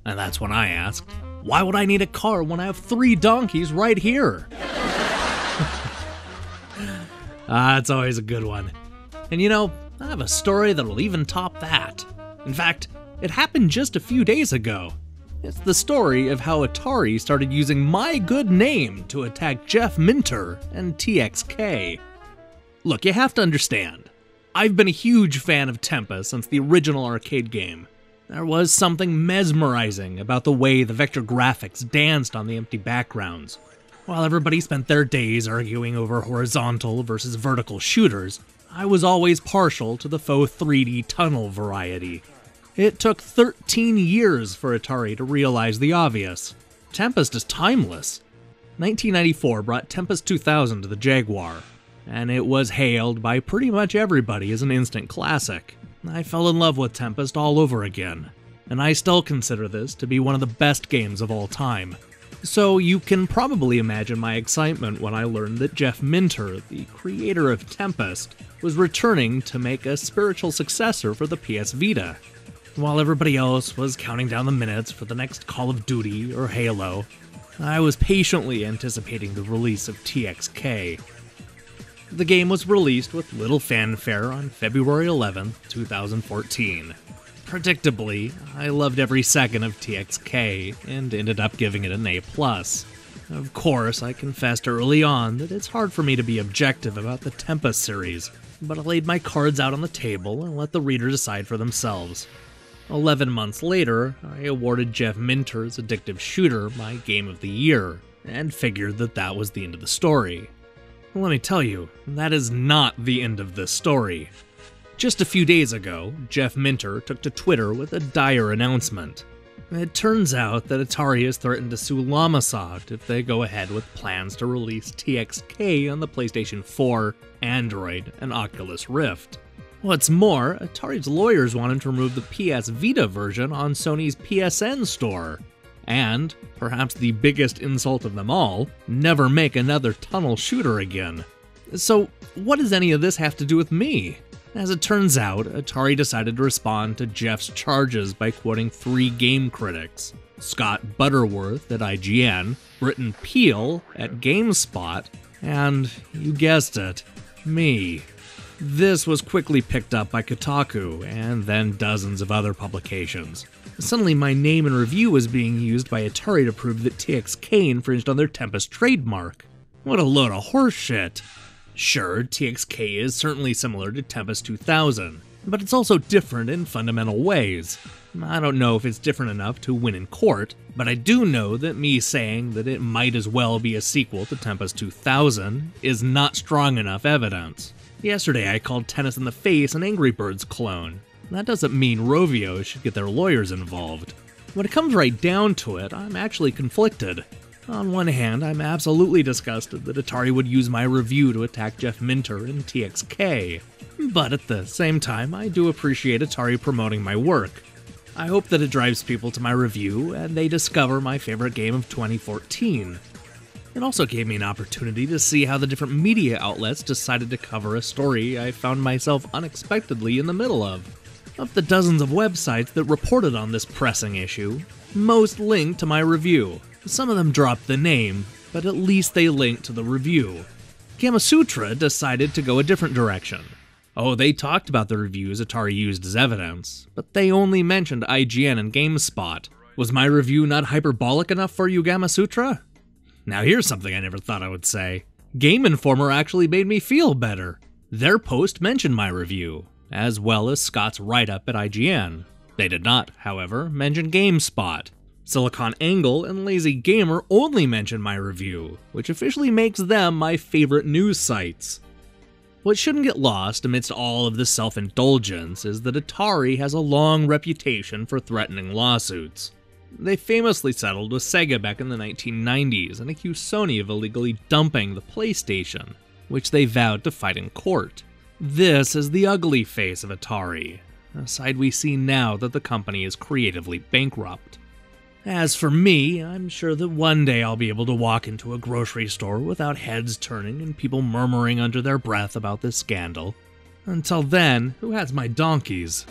And that's when I asked, why would I need a car when I have 3 donkeys right here? It's always a good one. And you know, I have a story that'll even top that. In fact, it happened just a few days ago. It's the story of how Atari started using my good name to attack Jeff Minter and TxK. Look, you have to understand, I've been a huge fan of Tempest since the original arcade game. There was something mesmerizing about the way the vector graphics danced on the empty backgrounds. While everybody spent their days arguing over horizontal versus vertical shooters, I was always partial to the faux 3D tunnel variety. It took 13 years for Atari to realize the obvious. Tempest is timeless. 1994 brought Tempest 2000 to the Jaguar, and it was hailed by pretty much everybody as an instant classic. I fell in love with Tempest all over again, and I still consider this to be one of the best games of all time. So you can probably imagine my excitement when I learned that Jeff Minter, the creator of Tempest, was returning to make a spiritual successor for the PS Vita. While everybody else was counting down the minutes for the next Call of Duty or Halo, I was patiently anticipating the release of TxK. The game was released with little fanfare on February 11, 2014. Predictably, I loved every second of TxK and ended up giving it an A+. Of course, I confessed early on that it's hard for me to be objective about the Tempest series, but I laid my cards out on the table and let the reader decide for themselves. 11 months later, I awarded Jeff Minter's Addictive Shooter my Game of the Year, and figured that that was the end of the story. Well, let me tell you, that is not the end of this story. Just a few days ago, Jeff Minter took to Twitter with a dire announcement. It turns out that Atari has threatened to sue Lamasoft if they go ahead with plans to release TxK on the PlayStation 4, Android, and Oculus Rift. What's more, Atari's lawyers want him to remove the PS Vita version on Sony's PSN store. And, perhaps the biggest insult of them all, never make another tunnel shooter again. So, what does any of this have to do with me? As it turns out, Atari decided to respond to Jeff's charges by quoting 3 game critics: Scott Butterworth at IGN, Britton Peel at GameSpot, and, you guessed it, me. This was quickly picked up by Kotaku, and then dozens of other publications. Suddenly my name and review was being used by Atari to prove that TxK infringed on their Tempest trademark. What a load of horseshit. Sure, TxK is certainly similar to Tempest 2000, but it's also different in fundamental ways. I don't know if it's different enough to win in court, but I do know that me saying that it might as well be a sequel to Tempest 2000 is not strong enough evidence. Yesterday I called Tennis in the Face an Angry Birds clone. That doesn't mean Rovio should get their lawyers involved. When it comes right down to it, I'm actually conflicted. On one hand, I'm absolutely disgusted that Atari would use my review to attack Jeff Minter and TxK. But at the same time, I do appreciate Atari promoting my work. I hope that it drives people to my review and they discover my favorite game of 2014. It also gave me an opportunity to see how the different media outlets decided to cover a story I found myself unexpectedly in the middle of. Of the dozens of websites that reported on this pressing issue, most linked to my review. Some of them dropped the name, but at least they linked to the review. Gamasutra decided to go a different direction. Oh, they talked about the reviews Atari used as evidence, but they only mentioned IGN and GameSpot. Was my review not hyperbolic enough for you, Gamasutra? Now here's something I never thought I would say. Game Informer actually made me feel better. Their post mentioned my review, as well as Scott's write-up at IGN. They did not, however, mention GameSpot. SiliconANGLE and Lazy Gamer only mentioned my review, which officially makes them my favorite news sites. What shouldn't get lost amidst all of this self-indulgence is that Atari has a long reputation for threatening lawsuits. They famously settled with Sega back in the 1990s and accused Sony of illegally dumping the PlayStation, which they vowed to fight in court. This is the ugly face of Atari, a side we see now that the company is creatively bankrupt. As for me, I'm sure that one day I'll be able to walk into a grocery store without heads turning and people murmuring under their breath about this scandal. Until then, who has my donkeys?